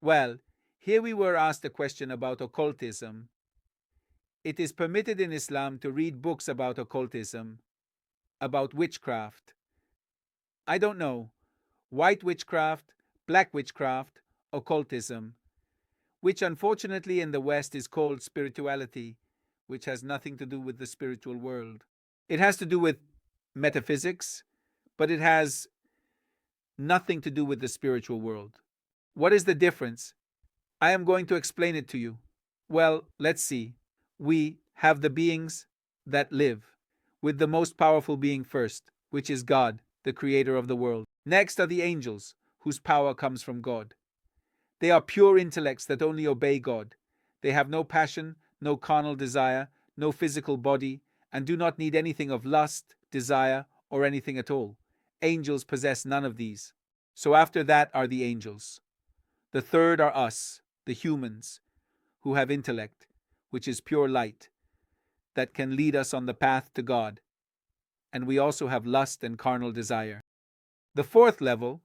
Well, here we were asked a question about occultism. It is permitted in Islam to read books about occultism, about witchcraft. I don't know, white witchcraft, black witchcraft, occultism, which unfortunately in the West is called spirituality, which has nothing to do with the spiritual world. It has to do with metaphysics, but it has nothing to do with the spiritual world. What is the difference? I am going to explain it to you. Well, let's see. We have the beings that live, with the most powerful being first, which is God, the creator of the world. Next are the angels, whose power comes from God. They are pure intellects that only obey God. They have no passion, no carnal desire, no physical body, and do not need anything of lust, desire, or anything at all. Angels possess none of these. So after that are the angels. The third are us, the humans, who have intellect, which is pure light, that can lead us on the path to God. And we also have lust and carnal desire. The fourth level,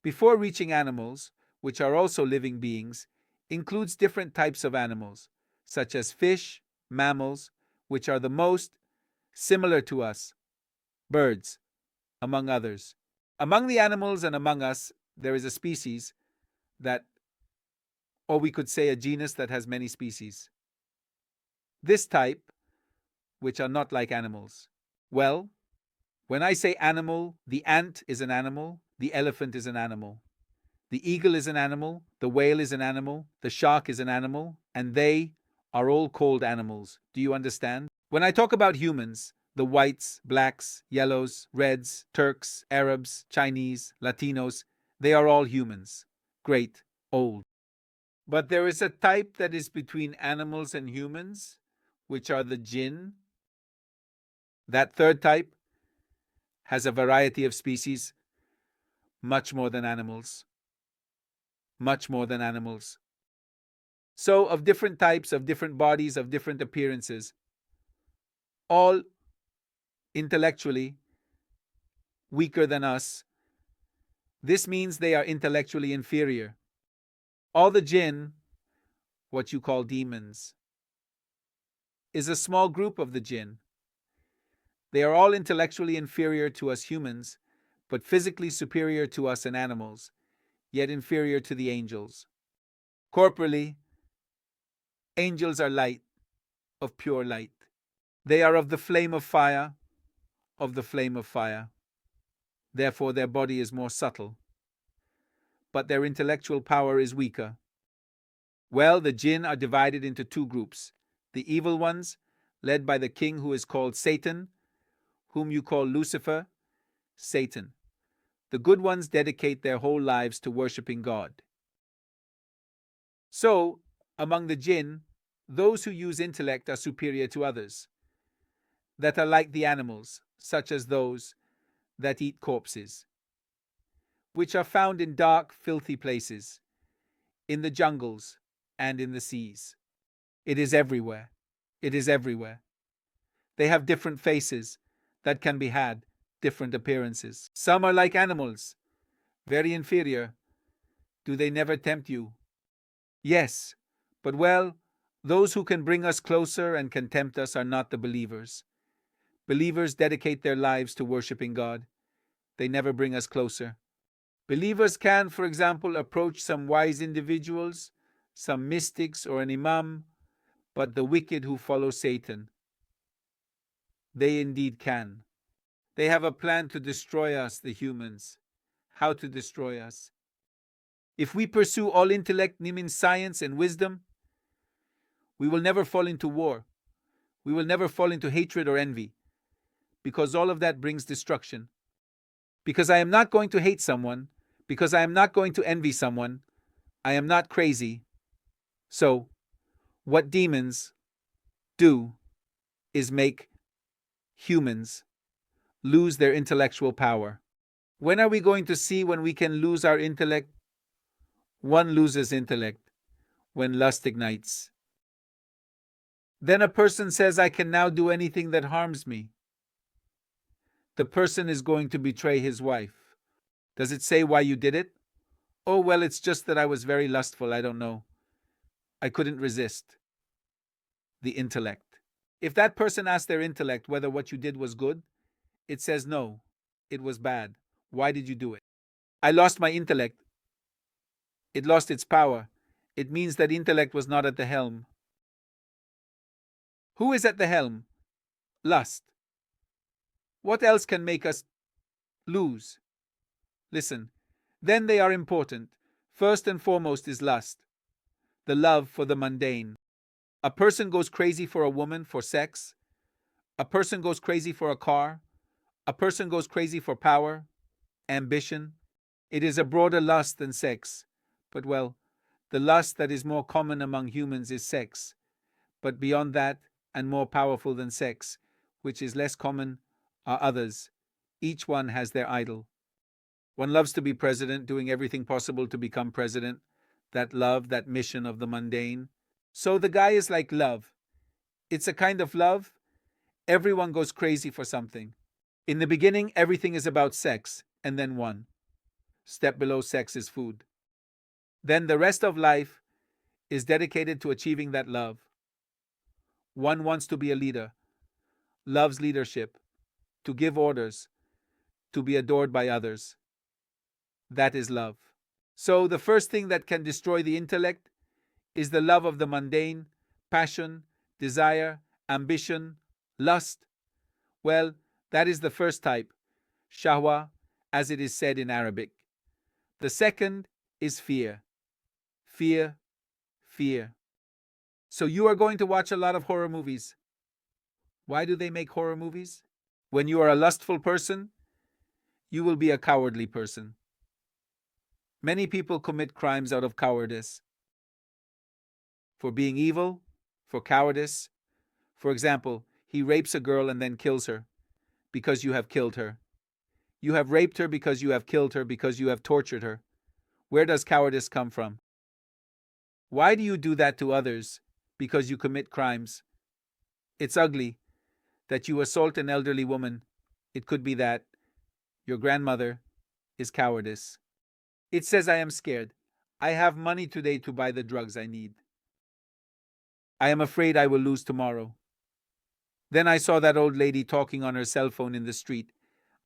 before reaching animals, which are also living beings, includes different types of animals, such as fish, mammals, which are the most similar to us, birds, among others. Among the animals and among us, there is a species that, or we could say a genus that has many species. This type, which are not like animals. Well, when I say animal, the ant is an animal, the elephant is an animal. The eagle is an animal, the whale is an animal, the shark is an animal, and they are all called animals. Do you understand? When I talk about humans, the whites, blacks, yellows, reds, Turks, Arabs, Chinese, Latinos, they are all humans. Great, old. But there is a type that is between animals and humans, which are the jinn. That third type has a variety of species, much more than animals. Much more than animals. So, of different types, of different bodies, of different appearances, all intellectually weaker than us. This means they are intellectually inferior. All the jinn, what you call demons, is a small group of the jinn. They are all intellectually inferior to us humans, but physically superior to us and animals, yet inferior to the angels. Corporally, angels are light, of pure light. They are of the flame of fire, of the flame of fire. Therefore, their body is more subtle, but their intellectual power is weaker. Well, the jinn are divided into two groups. The evil ones, led by the king who is called Satan, whom you call Lucifer, Satan. The good ones dedicate their whole lives to worshipping God. So, among the jinn, those who use intellect are superior to others, that are like the animals, such as those that eat corpses, which are found in dark, filthy places, in the jungles and in the seas. It is everywhere. It is everywhere. They have different faces that can be had, different appearances. Some are like animals, very inferior. Do they never tempt you? Yes, but well, those who can bring us closer and can tempt us are not the believers. Believers dedicate their lives to worshipping God. They never bring us closer. Believers can, for example, approach some wise individuals, some mystics or an imam, but the wicked who follow Satan, they indeed can. They have a plan to destroy us, the humans. How to destroy us? If we pursue all intellect, means science and wisdom, we will never fall into war. We will never fall into hatred or envy, because all of that brings destruction. Because I am not going to hate someone, because I am not going to envy someone, I am not crazy. So, what demons do is make humans lose their intellectual power. When are we going to see when we can lose our intellect? One loses intellect when lust ignites. Then a person says, I can now do anything that harms me. The person is going to betray his wife. Does it say why you did it? Oh, well, it's just that I was very lustful, I don't know. I couldn't resist. The intellect. If that person asks their intellect whether what you did was good, it says no, it was bad. Why did you do it? I lost my intellect. It lost its power. It means that intellect was not at the helm. Who is at the helm? Lust. What else can make us lose? Listen, then they are important. First and foremost is lust, the love for the mundane. A person goes crazy for a woman, for sex. A person goes crazy for a car. A person goes crazy for power, ambition. It is a broader lust than sex. But, well, the lust that is more common among humans is sex. But beyond that, and more powerful than sex, which is less common, are others. Each one has their idol. One loves to be president, doing everything possible to become president. That love, that mission of the mundane. So the guy is like love. It's a kind of love. Everyone goes crazy for something. In the beginning, everything is about sex, and then one step below sex is food. Then the rest of life is dedicated to achieving that love. One wants to be a leader, loves leadership, to give orders, to be adored by others. That is love. So the first thing that can destroy the intellect is the love of the mundane, passion, desire, ambition, lust. Well, that is the first type, shahwa, as it is said in Arabic. The second is fear. Fear, fear. So you are going to watch a lot of horror movies. Why do they make horror movies? When you are a lustful person, you will be a cowardly person. Many people commit crimes out of cowardice. For being evil, for cowardice. For example, he rapes a girl and then kills her because you have killed her. You have raped her because you have killed her, because you have tortured her. Where does cowardice come from? Why do you do that to others? Because you commit crimes. It's ugly that you assault an elderly woman. It could be that your grandmother is cowardice. It says, I am scared. I have money today to buy the drugs I need. I am afraid I will lose tomorrow. Then I saw that old lady talking on her cell phone in the street.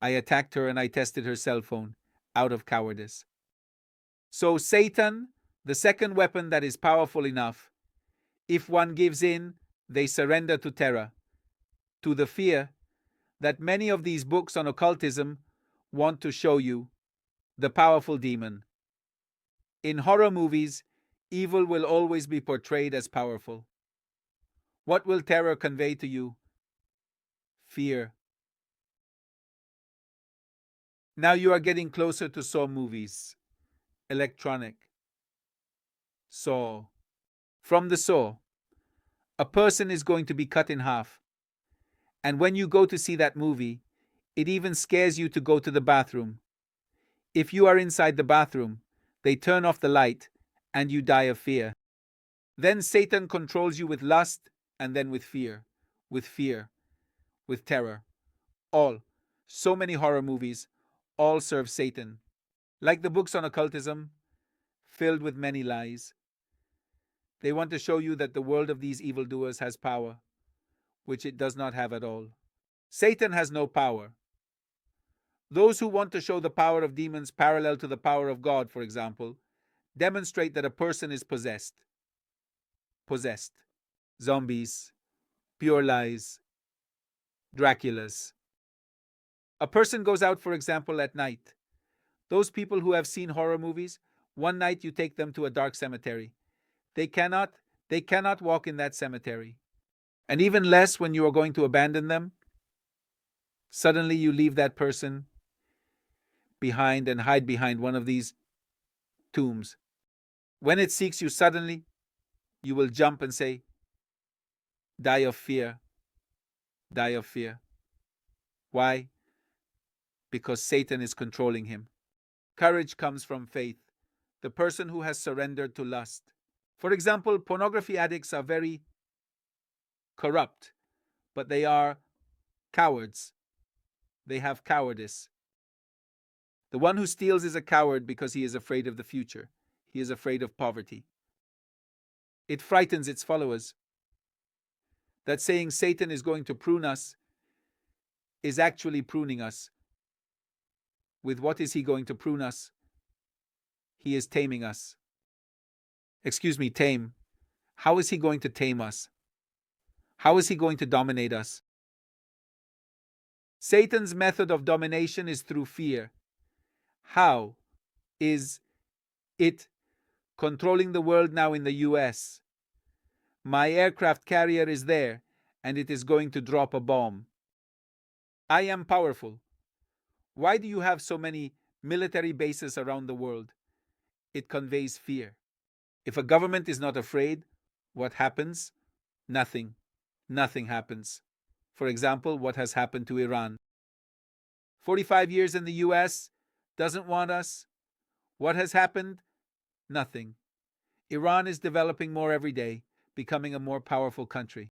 I attacked her and I tested her cell phone out of cowardice. So Satan, the second weapon that is powerful enough, if one gives in, they surrender to terror, to the fear that many of these books on occultism want to show you, the powerful demon. In horror movies, evil will always be portrayed as powerful. What will terror convey to you? Fear. Now you are getting closer to Saw movies. Electronic. Saw. From the Saw, a person is going to be cut in half. And when you go to see that movie, it even scares you to go to the bathroom. If you are inside the bathroom, they turn off the light and you die of fear. Then Satan controls you with lust and then with fear, with terror. All, so many horror movies, all serve Satan. Like the books on occultism, filled with many lies. They want to show you that the world of these evildoers has power, which it does not have at all. Satan has no power. Those who want to show the power of demons parallel to the power of God, for example, demonstrate that a person is possessed. Possessed. Zombies, pure lies, Draculas. A person goes out, for example, at night. Those people who have seen horror movies, one night you take them to a dark cemetery. They cannot walk in that cemetery. And even less when you are going to abandon them. Suddenly you leave that person behind and hide behind one of these tombs. When it seeks you suddenly, you will jump and say, die of fear, die of fear. Why? Because Satan is controlling him. Courage comes from faith, the person who has surrendered to lust. For example, pornography addicts are very corrupt, but they are cowards. They have cowardice. The one who steals is a coward because he is afraid of the future. He is afraid of poverty. It frightens its followers. That saying Satan is going to prune us is actually pruning us. With what is he going to prune us? He is taming us. Excuse me, tame. How is he going to tame us? How is he going to dominate us? Satan's method of domination is through fear. How is it controlling the world now in the US? My aircraft carrier is there, and it is going to drop a bomb. I am powerful. Why do you have so many military bases around the world? It conveys fear. If a government is not afraid, what happens? Nothing. Nothing happens. For example, what has happened to Iran? 45 years in the US, doesn't want us. What has happened? Nothing. Iran is developing more every day, becoming a more powerful country.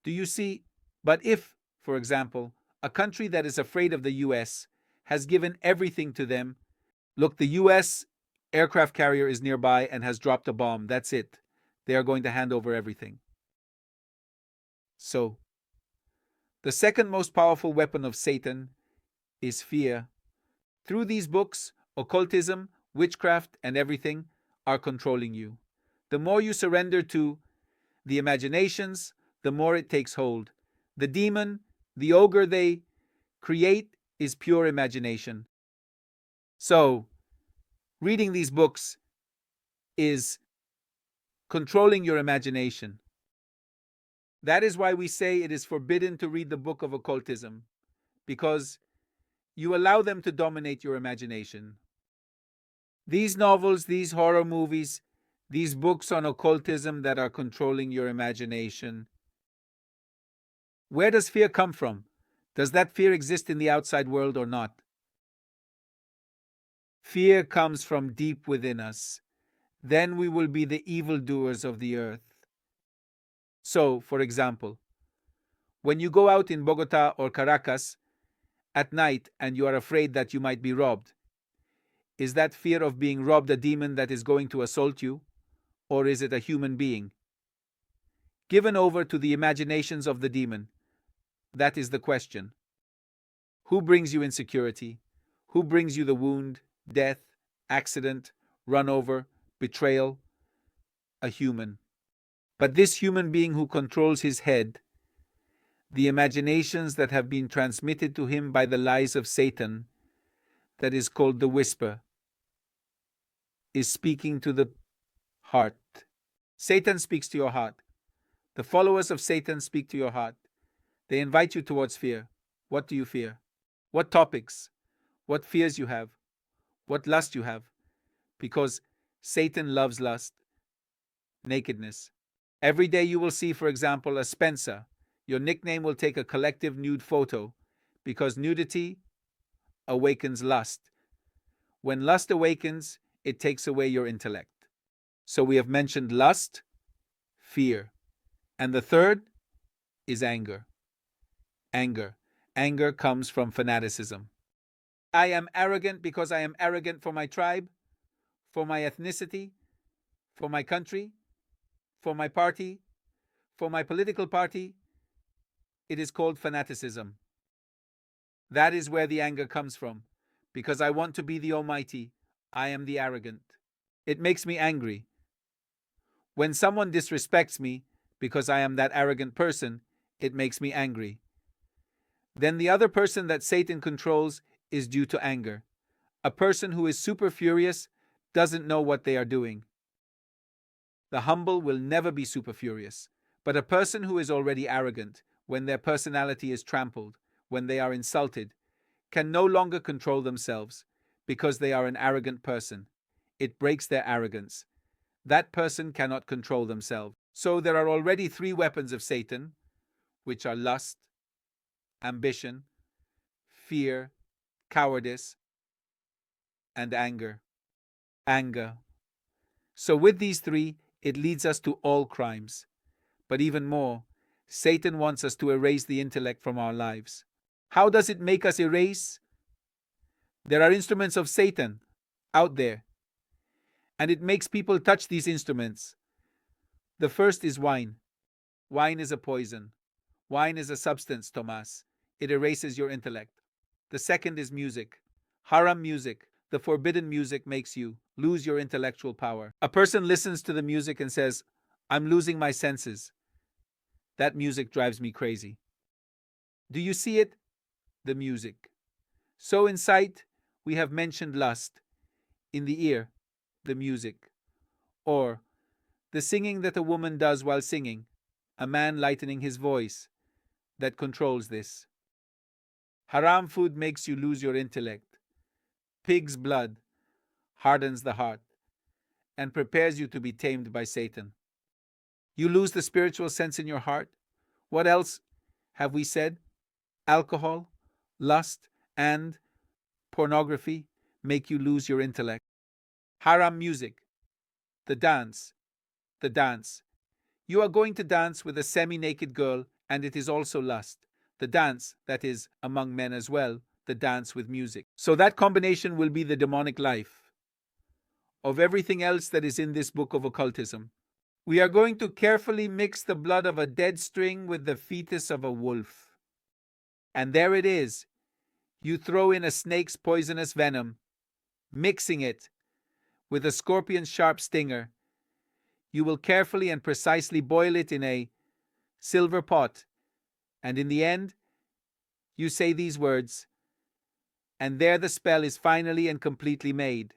Do you see? But if, for example, a country that is afraid of the US has given everything to them, look, the US aircraft carrier is nearby and has dropped a bomb. That's it. They are going to hand over everything. So, the second most powerful weapon of Satan is fear. Through these books, occultism, witchcraft, and everything are controlling you. The more you surrender to the imaginations, the more it takes hold. The demon, the ogre they create is pure imagination. So, reading these books is controlling your imagination. That is why we say it is forbidden to read the book of occultism, because you allow them to dominate your imagination. These novels, these horror movies, these books on occultism that are controlling your imagination. Where does fear come from? Does that fear exist in the outside world or not? Fear comes from deep within us. Then we will be the evildoers of the earth. So, for example, when you go out in Bogota or Caracas at night and you are afraid that you might be robbed, is that fear of being robbed a demon that is going to assault you, or is it a human being? Given over to the imaginations of the demon, that is the question. Who brings you insecurity? Who brings you the wound, death, accident, run over, betrayal? A human. But this human being who controls his head, the imaginations that have been transmitted to him by the lies of Satan, that is called the whisper, is speaking to the heart. Satan speaks to your heart. The followers of Satan speak to your heart. They invite you towards fear. What do you fear? What topics? What fears you have? What lust you have? Because Satan loves lust, nakedness. Every day you will see, for example, a Spencer. Your nickname will take a collective nude photo because nudity awakens lust. When lust awakens, it takes away your intellect. So we have mentioned lust, fear. And the third is anger. Anger. Anger comes from fanaticism. I am arrogant because I am arrogant for my tribe, for my ethnicity, for my country, for my party, for my political party. It is called fanaticism. That is where the anger comes from. Because I want to be the Almighty, I am the arrogant. It makes me angry. When someone disrespects me because I am that arrogant person, it makes me angry. Then the other person that Satan controls is due to anger. A person who is super furious doesn't know what they are doing. The humble will never be super furious. But a person who is already arrogant, when their personality is trampled, when they are insulted, can no longer control themselves because they are an arrogant person. It breaks their arrogance. That person cannot control themselves. So there are already 3 weapons of Satan, which are lust, ambition, fear, cowardice, and anger. Anger. So with these 3, it leads us to all crimes. But even more, Satan wants us to erase the intellect from our lives. How does it make us erase? There are instruments of Satan out there, and it makes people touch these instruments. The first is wine. Wine is a poison. Wine is a substance, Tomas. It erases your intellect. The second is music. Haram music, the forbidden music, makes you lose your intellectual power. A person listens to the music and says, I'm losing my senses. That music drives me crazy. Do you see it? The music. So in sight, we have mentioned lust. In the ear, the music. Or the singing that a woman does while singing, a man lightening his voice, that controls this. Haram food makes you lose your intellect. Pig's blood hardens the heart and prepares you to be tamed by Satan. You lose the spiritual sense in your heart. What else have we said? Alcohol, lust, and pornography make you lose your intellect. Haram music, the dance. You are going to dance with a semi-naked girl, and it is also lust. The dance, that is, among men as well, the dance with music. So that combination will be the demonic life of everything else that is in this book of occultism. We are going to carefully mix the blood of a dead string with the fetus of a wolf. And there it is. You throw in a snake's poisonous venom, mixing it with a scorpion's sharp stinger. You will carefully and precisely boil it in a silver pot, and in the end, you say these words, and there the spell is finally and completely made.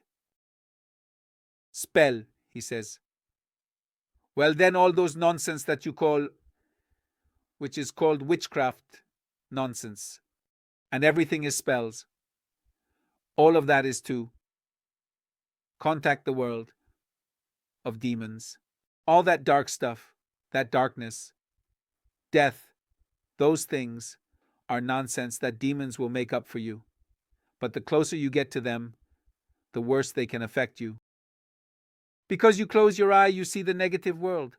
Spell, he says. Well, then all those nonsense that you call, which is called witchcraft nonsense, and everything is spells. All of that is to contact the world of demons. All that dark stuff, that darkness, death, those things are nonsense that demons will make up for you. But the closer you get to them, the worse they can affect you. Because you close your eye, you see the negative world.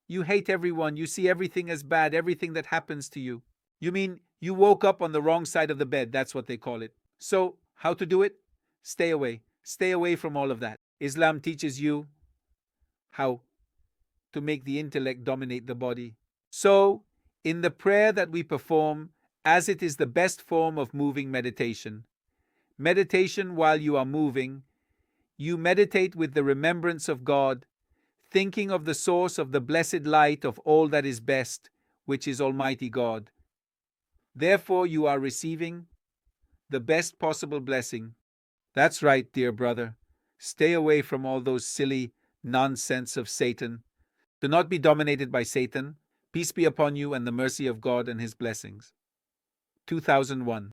You hate everyone. You see everything as bad, everything that happens to you. You mean you woke up on the wrong side of the bed. That's what they call it. So, how to do it? Stay away. Stay away from all of that. Islam teaches you how to make the intellect dominate the body. So, in the prayer that we perform, as it is the best form of moving meditation while you are moving, you meditate with the remembrance of God, thinking of the source of the blessed light of all that is best, which is Almighty God. Therefore, you are receiving the best possible blessing. That's right, dear brother. Stay away from all those silly nonsense of Satan. Do not be dominated by Satan. Peace be upon you and the mercy of God and his blessings. 2001